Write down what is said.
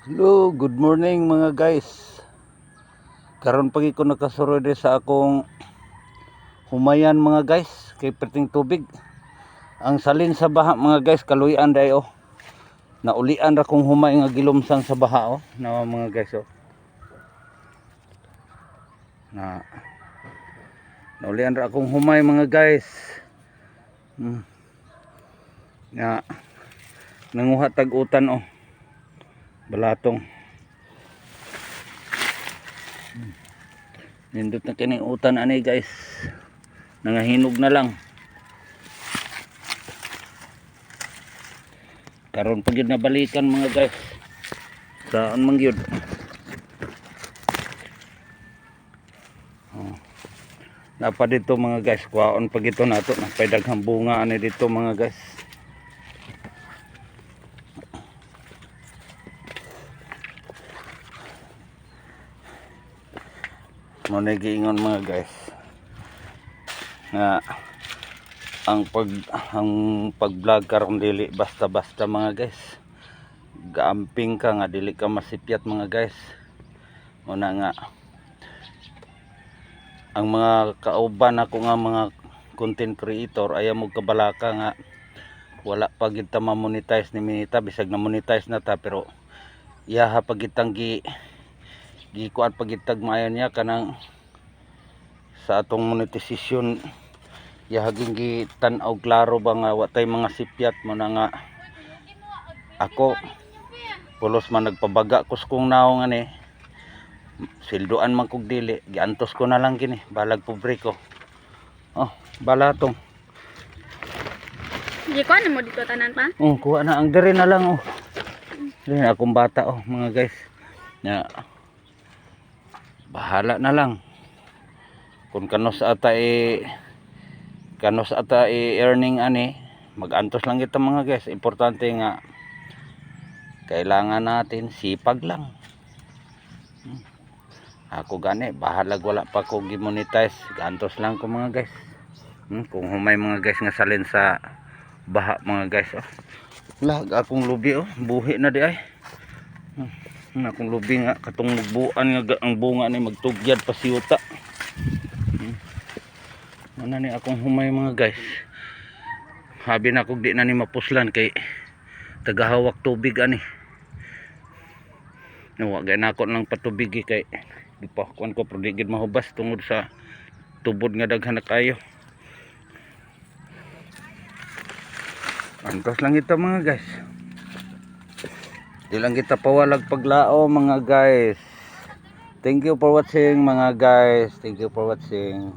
Hello, good morning mga guys. Karon pagi ko nakasurod sa akong humayan mga guys kay perting tubig. Ang salin sa baha mga guys kaluyan dayo. Naulian ra kong humay nga gilumsang sa baha na mga guys naulian ra akong humay mga guys. Na nanguha tag-utan balatong. Nindot na kining utan ani guys. Nangahinog na lang. Karon pag yun nabalikan mga guys. Saan man yun? Napa dito mga guys. Kuwaon pag ito nato. Napaidaghang bunga ani dito mga guys. Muna giingon mga guys nga ang pag-vlog karon dili basta-basta mga guys. Gaamping ka nga dili ka masipyat mga guys. Muna nga ang mga kauban ako nga mga content creator ayaw mo kabalaka nga wala pa gid ta ma-monetize ni Minita bisag na monetize na ta pero iyaha pag itang gikuan pagitag maayo niya kanang sa atong monetization yahaging gitan-aw klaro ba nga watay mga sipyat mo na nga ako pulos man nagpabaga kus kong naong ani silduan man kog dili giantos ko na lang kini balag pobre ko balatong di ko ano mo dito tanan pa kuha na ang diri na lang diri akong bata mga guys na bahala na lang kung kanos ata earning ani magantos lang ito mga guys. Importante nga kailangan natin sipag lang. Ako gani bahalag wala pa ko gi-monetize gantos lang ko mga guys. Kung humay mga guys nga salin sa baha mga guys lag akong lubi buhi na di ay akong lubi nga katong buuan nga ang bunga ni magtugyad pa siyuta. Ano ni akong humay mga guys. Habi na kog di na ni mapuslan kay tagahawak tubig ani. Nawa gay nako lang patubig kay di pa kuan ko pero di gid mahubas tungod sa tubod nga daghan na kayo. Antos lang ito mga guys. Di lang kita pawalag paglao mga guys. Thank you for watching mga guys. Thank you for watching.